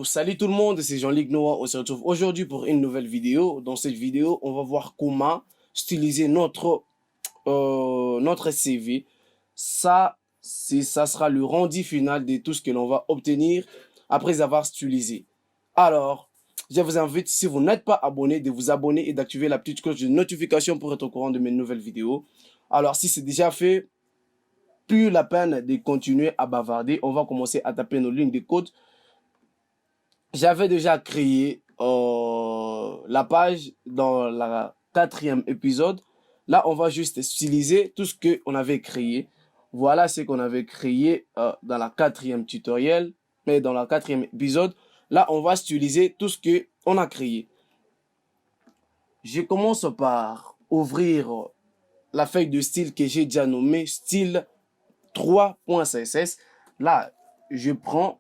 salut tout le monde, c'est Jean-Luc Noah. On se retrouve aujourd'hui pour une nouvelle vidéo. Dans cette vidéo, on va voir comment styliser notre CV. Ça sera le rendu final de tout ce que l'on va obtenir après avoir stylisé. Alors, je vous invite, si vous n'êtes pas abonné, de vous abonner et d'activer la petite cloche de notification pour être au courant de mes nouvelles vidéos. Alors, si c'est déjà fait, plus la peine de continuer à bavarder. On va commencer à taper nos lignes de code. J'avais déjà créé la page dans la 4e épisode. Là, on va juste styliser tout ce qu'on avait créé. Voilà ce qu'on avait créé dans la 4e tutoriel, mais dans la 4e épisode. Là, on va styliser tout ce qu'on a créé. Je commence par ouvrir la feuille de style que j'ai déjà nommée style 3.css. Là, je prends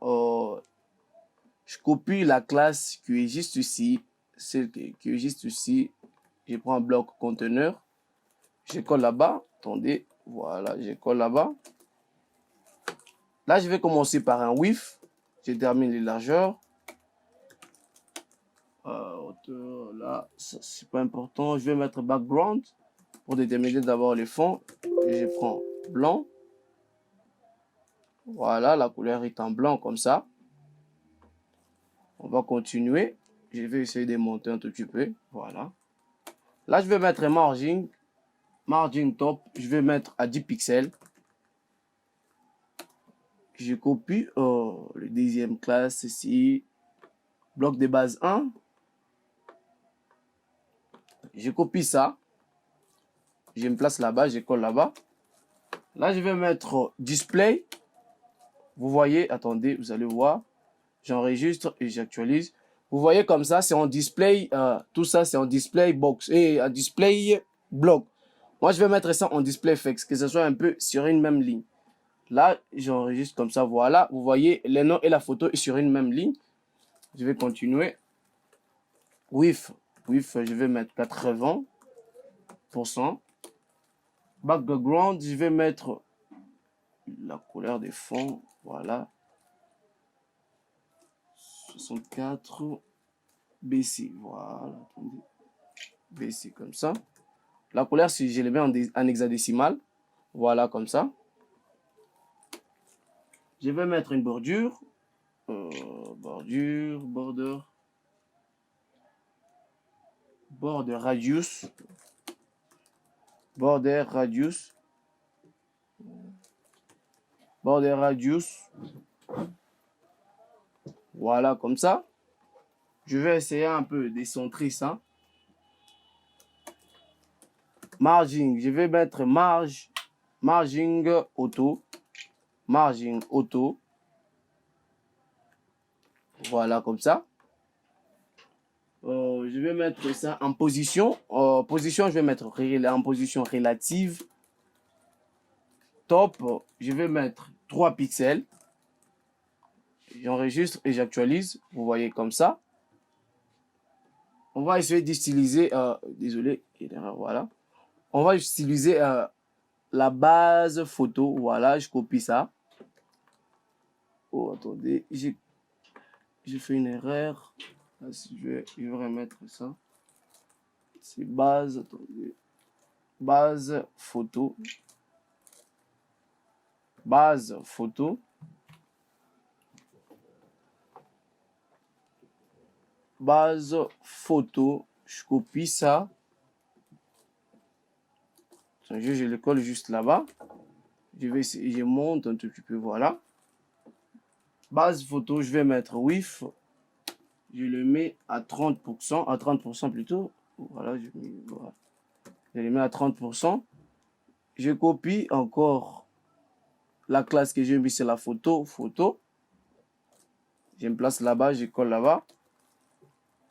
je copie la classe qui est juste ici, celle qui est juste ici. Je prends un bloc conteneur, je colle là-bas. Attendez, voilà, je colle là-bas. Là, je vais commencer par un width. Je termine les largeurs. Hauteur, là, c'est pas important. Je vais mettre background pour déterminer d'abord les fonds. Et je prends blanc. Voilà, la couleur est en blanc comme ça. On va continuer. Je vais essayer de monter un tout petit peu. Voilà. Là, je vais mettre margin. Margin top. Je vais mettre à 10 pixels. Je copie le deuxième classe ici. Bloc de base 1. Je copie ça. Je me place là-bas. Je colle là-bas. Là, je vais mettre display. Vous voyez, attendez, vous allez voir. J'enregistre et j'actualise. Vous voyez comme ça, c'est en display. Tout ça, c'est en display box et en display bloc. Moi, je vais mettre ça en display fixe, que ce soit un peu sur une même ligne. Là, j'enregistre comme ça. Voilà, vous voyez, les noms et la photo est sur une même ligne. Je vais continuer. Width, je vais mettre 80%. Background, je vais mettre la couleur des fonds. Voilà. 64 BC. Voilà. Attendez. BC comme ça. La couleur, si je le mets en hexadécimal. Voilà, comme ça. Je vais mettre une bordure. Border radius. Border radius. Voilà, comme ça. Je vais essayer un peu de centrer ça. Margin, je vais mettre margin auto. Margin auto. Voilà, comme ça. Je vais mettre ça en position. Position, je vais mettre en position relative. Top, je vais mettre 3 pixels. J'enregistre et j'actualise. Vous voyez comme ça. On va essayer d'utiliser, désolé, voilà. On va utiliser la base photo. Voilà, je copie ça. Oh, attendez, j'ai fait une erreur. Là, je vais remettre ça. C'est base, attendez. Base photo. Base photo. Base photo. Je copie ça. Je le colle juste là-bas. Je monte un tout petit peu, voilà. Base photo, je vais mettre width. Je le mets à 30%, à 30% plutôt. Voilà, je le mets à 30%. Je copie encore la classe que j'ai mis sur la photo. Je me place là-bas, je colle là-bas.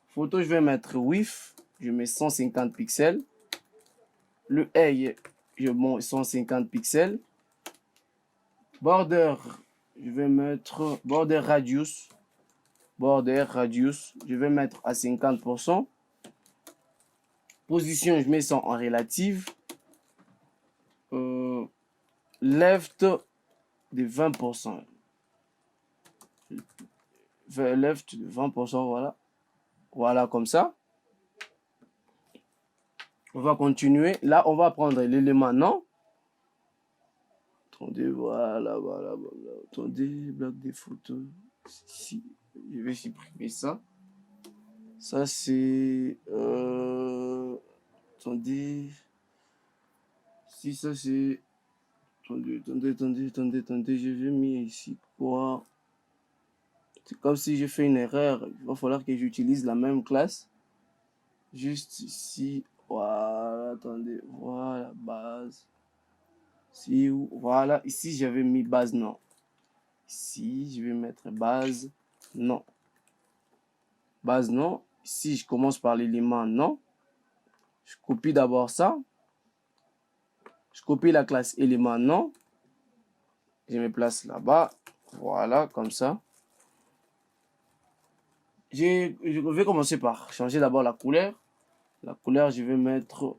Photo, je vais mettre width. Je mets 150 pixels. Le œil, je mets 150 pixels. Border, je vais mettre border radius. Je vais mettre à 50%. Position, je mets ça en relative. Left de 20%. left de 20%, voilà. Voilà, comme ça. On va continuer. Là, on va prendre l'élément non. Attendez, voilà. Attendez, bloc des photos. Si, je vais supprimer ça. Ça, c'est... attendez. Si ça, c'est... Attendez. Je vais mis ici quoi? C'est comme si j'ai fait une erreur. Il va falloir que j'utilise la même classe. Juste ici. Voilà, attendez. Voilà, base. Si, voilà. Ici, j'avais mis base non. Ici, je vais mettre base non. Base non. Ici, je commence par l'élément non. Je copie d'abord ça. Je copie la classe élément non. Je me place là-bas. Voilà, comme ça. Je vais commencer par changer d'abord la couleur. La couleur, je vais mettre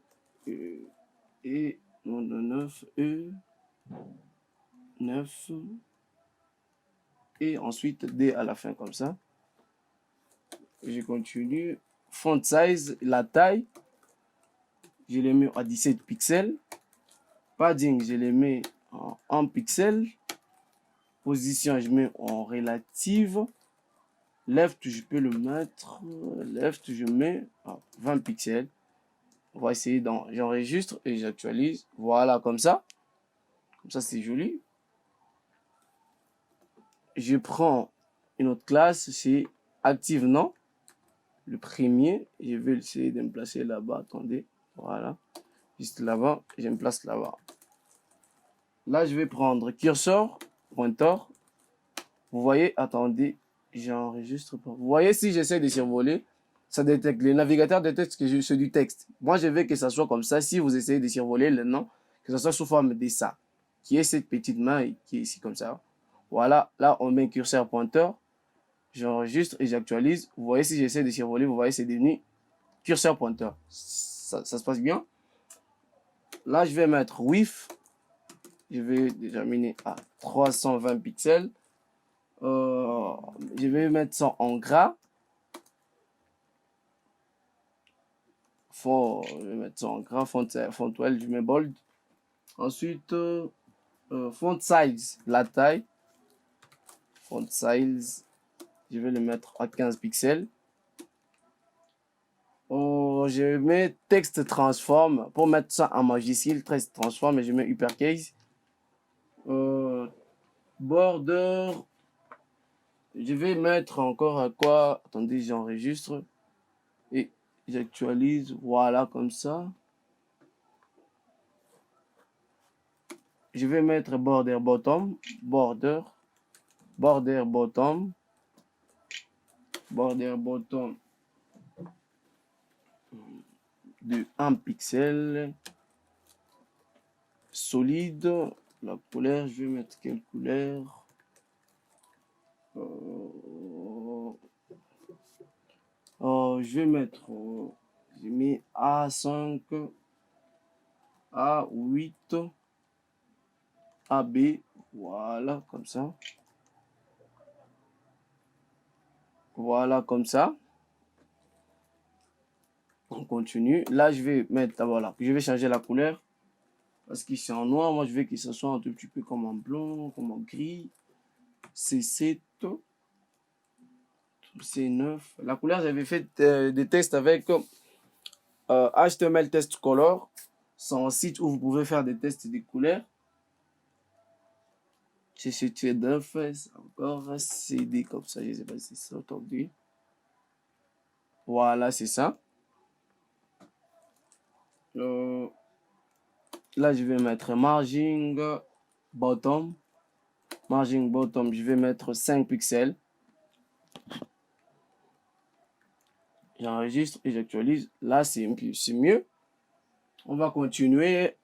et non, 9 9 et ensuite D à la fin comme ça. Je continue. Font size, la taille, je les mets à 17 pixels. Padding, je les mets en 1 pixel. Position, je mets en relative. Left, je peux le mettre. Left, je mets à 20 pixels. On va essayer j'enregistre et j'actualise. Voilà, comme ça. Comme ça, c'est joli. Je prends une autre classe, c'est active non. Le premier, je vais essayer de me placer là-bas. Attendez, voilà. Juste là-bas, je me place là-bas. Là, je vais prendre curseur, pointeur. Vous voyez, attendez, j'enregistre pas. Vous voyez, si j'essaie de survoler, ça détecte. Le navigateur détecte que c'est du texte. Moi, je veux que ça soit comme ça. Si vous essayez de survoler le nom, que ça soit sous forme de ça, qui est cette petite main qui est ici comme ça. Voilà, là, on met curseur pointeur. J'enregistre et j'actualise. Vous voyez, si j'essaie de survoler, vous voyez, c'est devenu curseur pointeur. Ça se passe bien. Là, je vais mettre width. Je vais déterminer à 320 pixels. Je vais mettre ça en gras. Je vais mettre ça en gras. Font 12, je mets bold. Ensuite, font size, la taille. Font size, je vais le mettre à 15 pixels. Je mets texte transform. Pour mettre ça en majuscule, texte transform, et je mets uppercase. Border. Je vais mettre encore à quoi? Attendez, j'enregistre. Et j'actualise. Voilà, comme ça. Je vais mettre border bottom. Border bottom. Border bottom de 1 pixel. Solide. La couleur, je vais mettre quelle couleur? Je vais mettre, j'ai mis A5, A8, AB, voilà, comme ça. Voilà, comme ça. On continue. Là, je vais mettre, voilà, je vais changer la couleur. Parce qu'ici en noir, moi, je veux que ce soit un tout petit peu comme en blanc, comme en gris. C7. C9. La couleur, j'avais fait des tests avec HTML Test Color. C'est un site où vous pouvez faire des tests des couleurs. J'ai situé d'un fait, encore CD comme ça, je ne sais pas si c'est ça aujourd'hui. Voilà, c'est ça. Là, je vais mettre margin bottom. Margin bottom, je vais mettre 5 pixels. J'enregistre et j'actualise. Là, c'est mieux. On va continuer.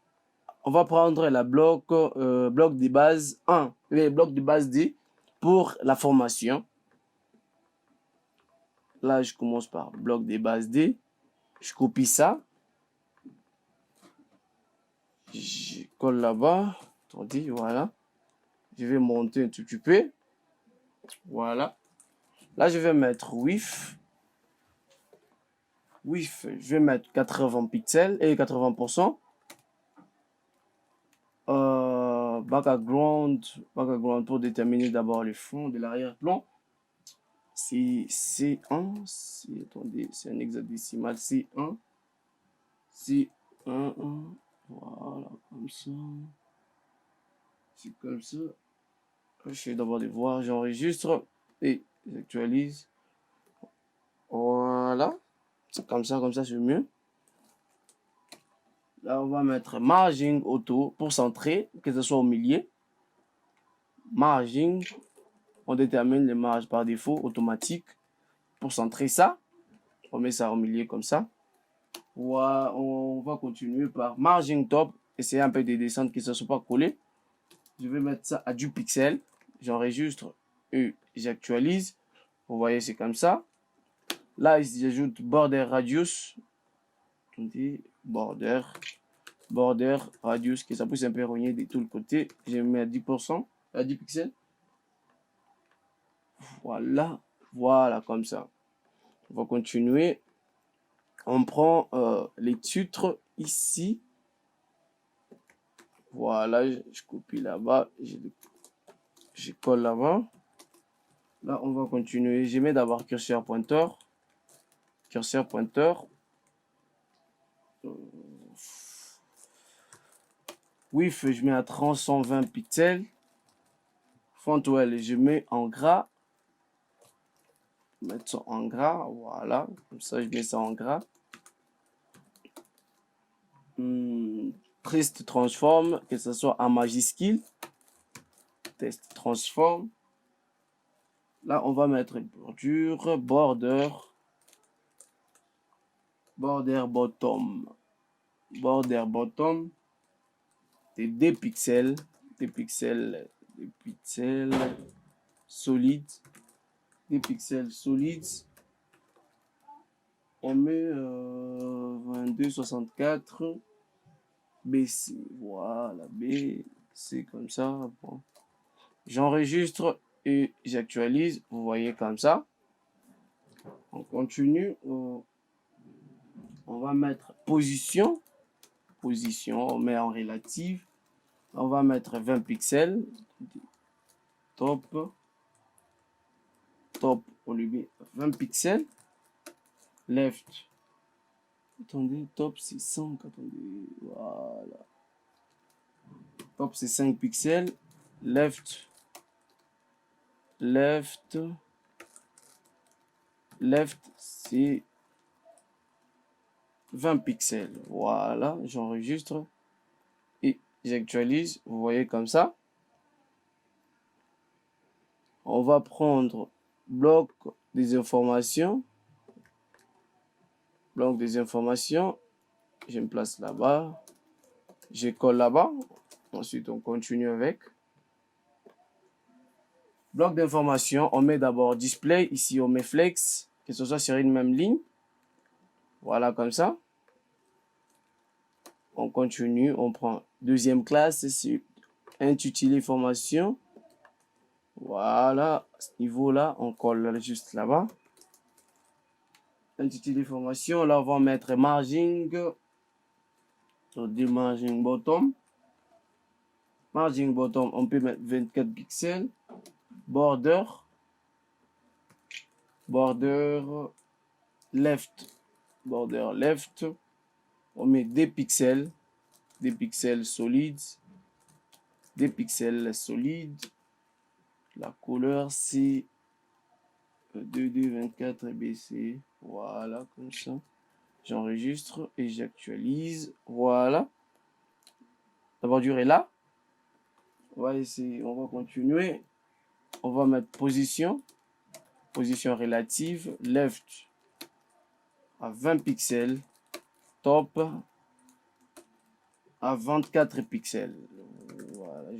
On va prendre la bloc de base 1, le bloc de base D pour la formation. Là, je commence par bloc de base D. Je copie ça. Je colle là-bas. Attendez, voilà. Je vais monter un tout petit peu. Voilà. Là, je vais mettre width. Width, je vais mettre 80 pixels et 80%. Background pour déterminer d'abord le fond de l'arrière-plan. C'est C1, attendez, c'est un hexadécimal, C1, C1, voilà, comme ça, c'est comme ça. J'essaie d'abord de voir, j'enregistre et j'actualise. Voilà, c'est comme ça c'est mieux. Là, on va mettre margin auto pour centrer, que ce soit au milieu. Margin, on détermine les marges par défaut automatique pour centrer ça. On met ça au milieu comme ça. On va continuer par margin top. Essayer un peu de descendre que ça ne soit pas collé. Je vais mettre ça à du pixel. J'enregistre et j'actualise. Vous voyez, c'est comme ça. Là, j'ajoute border radius. Border radius, que ça puisse un peu rogner de tout le côté. Je mets à 10%, à 10 pixels. Voilà, comme ça. On va continuer. On prend les titres ici. Voilà, je copie là-bas. Je colle là-bas. Là, on va continuer. Je mets d'abord curseur pointeur. Curseur pointeur. Width, je mets à 320 pixels. Fontwell, je mets en gras. Mettre ça en gras. Voilà. Comme ça, je mets ça en gras. Test transform, que ce soit en majuscule. Test transform. Là, on va mettre une bordure, border bottom. Border bottom. C'est des pixels solides. Des pixels solides. On met 2264 BC. Voilà, B, c'est comme ça. Bon. J'enregistre et j'actualise. Vous voyez comme ça. On continue. On va mettre position. On met en relative. On va mettre 20 pixels. Top. On lui met 20 pixels. Left. Attendez, top c'est 5. Attendez, voilà. Top c'est 5 pixels. Left c'est 20 pixels. Voilà, j'enregistre et j'actualise. Vous voyez comme ça. On va prendre bloc des informations. Bloc des informations. Je me place là-bas. Je colle là-bas. Ensuite, on continue avec. Bloc d'information. On met d'abord display. Ici, on met flex. Que ce soit sur une même ligne. Voilà, comme ça. On continue. On prend deuxième classe. C'est intitulé formation. Voilà. À ce niveau-là, on colle juste là-bas. Intitulé formation. Là, on va mettre margin. Sur des margin bottom. Margin bottom, on peut mettre 24 pixels. Border left. On met des pixels solides. La couleur, c'est 2224 BC. Voilà, comme ça. J'enregistre et j'actualise. Voilà. La bordure est là. On va continuer. On va mettre position relative, left à 20 pixels, top à 24 pixels. Voilà,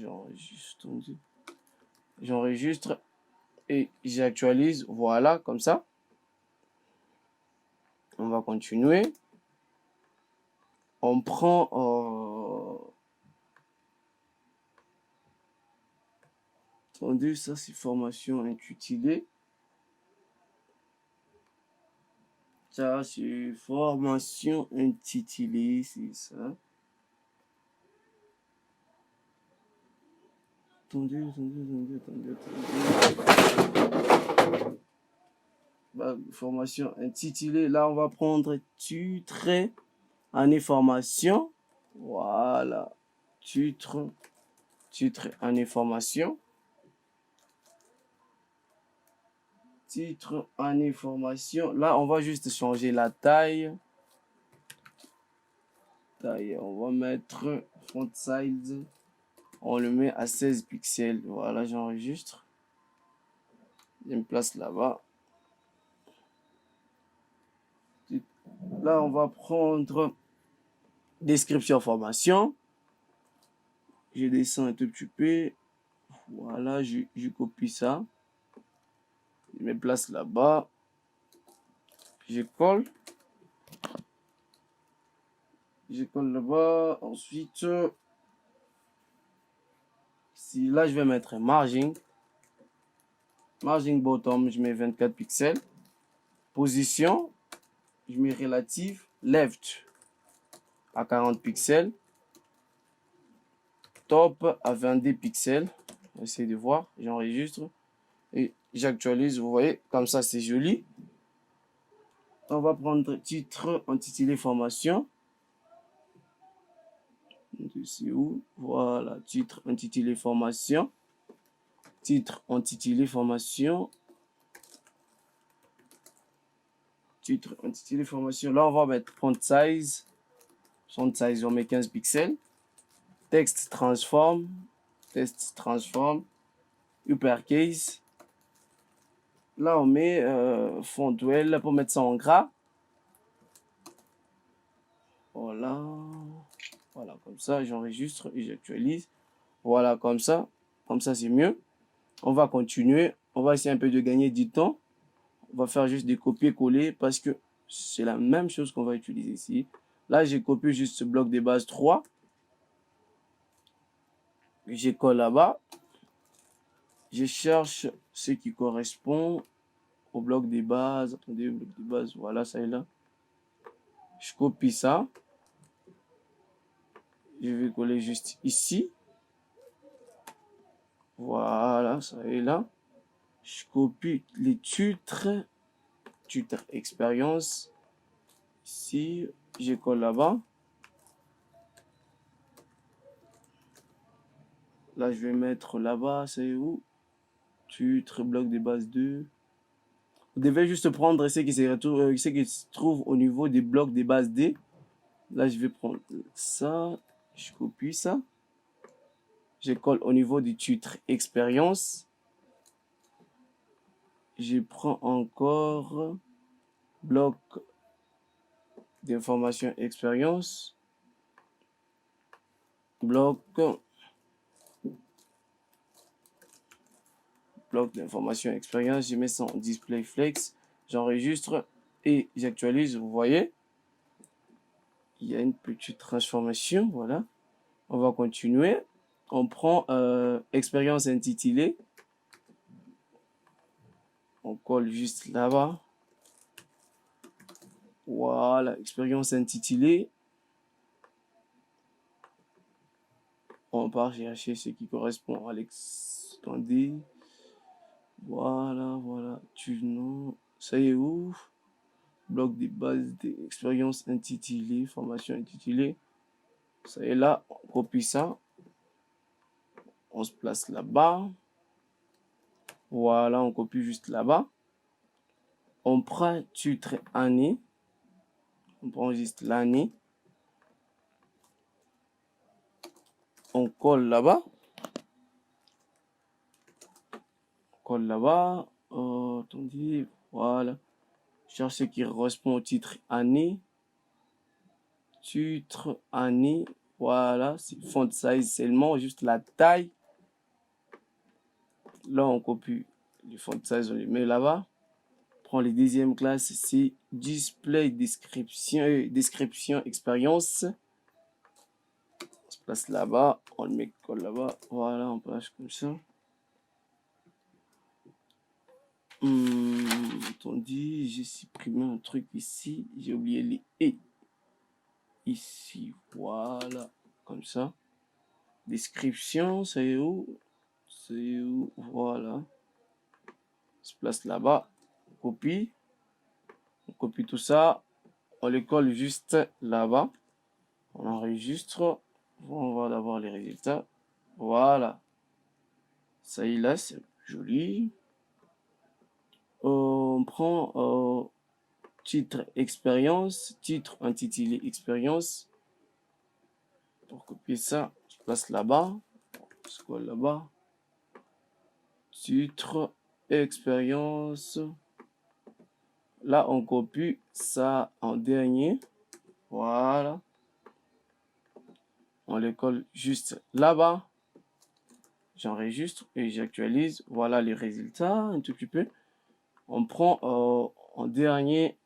j'enregistre et j'actualise. Voilà, comme ça. On va continuer. On prend attendez, ça c'est formation intitulée. Ça, c'est formation intitulée, c'est ça. Attendez. Bah, formation intitulée. Là, on va prendre titre, année formation. Voilà. Titre, année formation. Titre, année formation. Là, on va juste changer la taille. On va mettre font size. On le met à 16 pixels. Voilà, j'enregistre. Je me place là-bas. Là, on va prendre description formation. Je descends un tout petit peu. Voilà, je copie ça. Je me place là-bas. Je colle. Je colle là-bas. Ensuite, si là, je vais mettre un margin. Margin bottom, je mets 24 pixels. Position, je mets relative. Left à 40 pixels. Top à 22 pixels. Essayez de voir. J'enregistre. Et j'actualise. Vous voyez, comme ça, c'est joli. On va prendre titre intitulé formation. C'est où? Voilà, titre intitulé formation. Titre intitulé formation. Titre intitulé formation. Là, on va mettre font size. Font size, on met 15 pixels. Texte transform. Texte transform. Uppercase. Là, on met font dwell pour mettre ça en gras. Voilà. Voilà, comme ça, j'enregistre et j'actualise. Voilà, comme ça. Comme ça, c'est mieux. On va continuer. On va essayer un peu de gagner du temps. On va faire juste des copier-coller parce que c'est la même chose qu'on va utiliser ici. Là, j'ai copié juste ce bloc de base 3. Je colle là-bas. Je cherche ce qui correspond au bloc de base. Attendez, bloc de base, voilà, ça est là. Je copie ça. Je vais coller juste ici. Voilà, ça est là. Je copie les titres expérience. Ici, je colle là-bas. Là, je vais mettre là-bas, c'est où? Titre, bloc de base 2. Vous devez juste prendre ce qui se trouve au niveau des blocs de base D. Là, je vais prendre ça. Je copie ça. Je colle au niveau du titre expérience. Je prends encore bloc d'information expérience. Bloc d'information expérience. Je mets ça en display flex. J'enregistre et j'actualise. Vous voyez, il y a une petite transformation. Voilà. On va continuer. On prend expérience intitulée. On colle juste là-bas. Voilà, expérience intitulée. On part chercher ce qui correspond à l'extendé. Voilà. Non, ça y est où? Bloc de base d'expérience intitulée, formation intitulée. Ça y est là, on copie ça. On se place là-bas. Voilà, on copie juste là-bas. On prend titre année. On prend juste l'année. On colle là-bas. Attendez, voilà. Cherche ce qui correspond au titre année. Titre année. Voilà, c'est font size seulement, juste la taille. Là, on copie le font size, on les met là-bas. Prend les deuxième classe ici. Display description expérience. On se place là-bas. On le met colle là-bas. Voilà, on place comme ça. Attendez, j'ai supprimé un truc ici. J'ai oublié les et. Ici, voilà. Comme ça. Description, c'est où? C'est où? Voilà. On se place là-bas. On copie. On copie tout ça. On le colle juste là-bas. On enregistre. On va avoir les résultats. Voilà. Ça y est, là, c'est joli. On prend titre expérience, titre intitulé expérience. Pour copier ça, je place là-bas. C'est quoi là-bas? Titre expérience. Là, on copie ça en dernier. Voilà. On le colle juste là-bas. J'enregistre et j'actualise. Voilà les résultats un tout petit peu. On prend en dernier,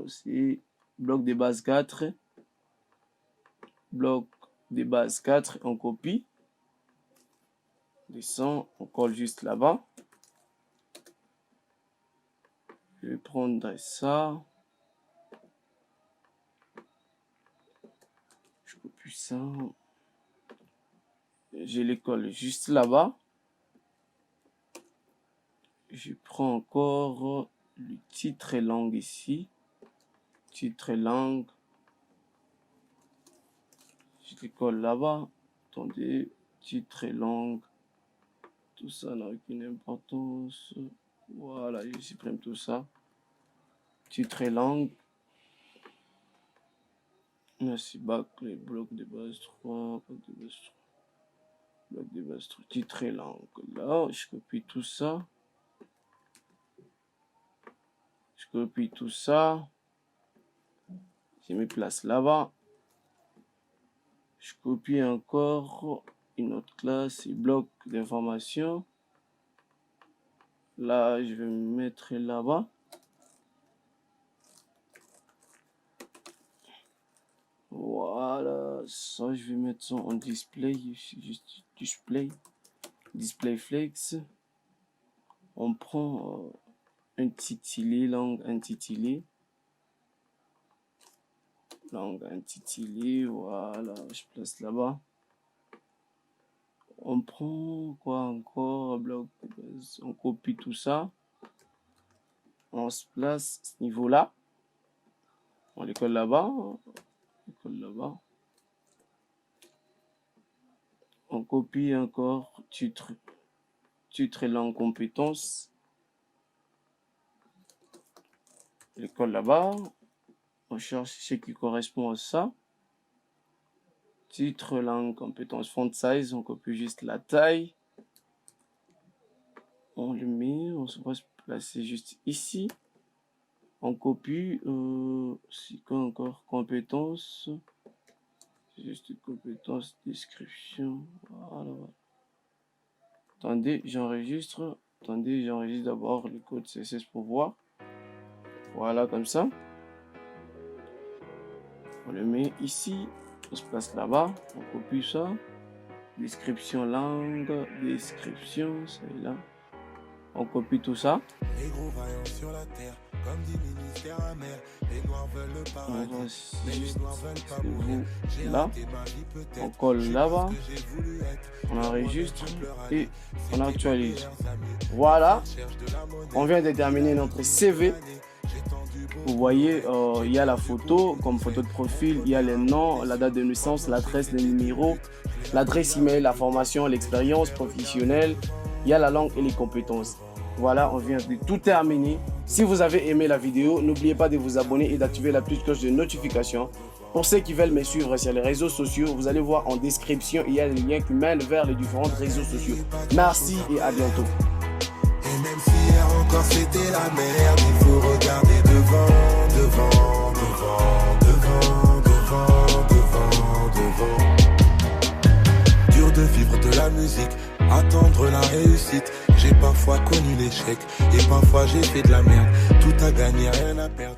c'est bloc de base 4. Bloc de base 4, on copie. Descend, on colle juste là-bas. Je vais prendre ça. Je copie ça. Je les colle juste là-bas. Je prends encore le titre et langue ici. Titre et langue. Je les colle là-bas. Attendez, titre et langue. Tout ça n'a aucune importance. Voilà, je supprime tout ça. Titre et langue. Merci, bac, les blocs de base 3. Bloc de base 3. Bloc de base 3. Titre et langue. Là, je copie tout ça. Je copie tout ça. Je me place là-bas. Je copie encore une autre classe, bloc d'information. Là, je vais me mettre là-bas. Voilà, ça, je vais mettre ça en display. Juste display flex. On prend intitulé, langue intitulée. Langue intitulée, voilà, je place là-bas. On prend quoi encore? Bloc, on copie tout ça. On se place à ce niveau-là. On les colle là-bas. On copie encore titre et langue compétences. On les colle là-bas. On cherche ce qui correspond à ça. Titre, langue, compétence, font size. On copie juste la taille. On le met. On va se placer juste ici. On copie. C'est quoi encore? Compétence. Juste compétence, description. Voilà. Attendez, j'enregistre. Attendez, j'enregistre d'abord le code CSS pour voir. Voilà, comme ça. On le met ici, on se place là-bas, on copie ça. Description langue, description, ça est là. On copie tout ça. Les gros vaillants sur la terre, comme des ministères amers. Les noirs veulent le paradis, mais les noirs veulent pas mourir. Là, on colle là-bas, on enregistre et on actualise. Voilà, on vient de terminer notre CV. Vous voyez, il y a la photo, comme photo de profil, il y a les noms, la date de naissance, l'adresse, le numéro, l'adresse email, la formation, l'expérience professionnelle, il y a la langue et les compétences. Voilà, on vient de tout terminer. Si vous avez aimé la vidéo, n'oubliez pas de vous abonner et d'activer la petite cloche de notification. Pour ceux qui veulent me suivre sur les réseaux sociaux, vous allez voir en description, il y a les liens qui mènent vers les différents réseaux sociaux. Merci et à bientôt. Et même si hier encore c'était la merde, il faut regarder devant. Dur de vivre de la musique, attendre la réussite. J'ai parfois connu l'échec et parfois j'ai fait de la merde. Tout à gagner, rien à perdre.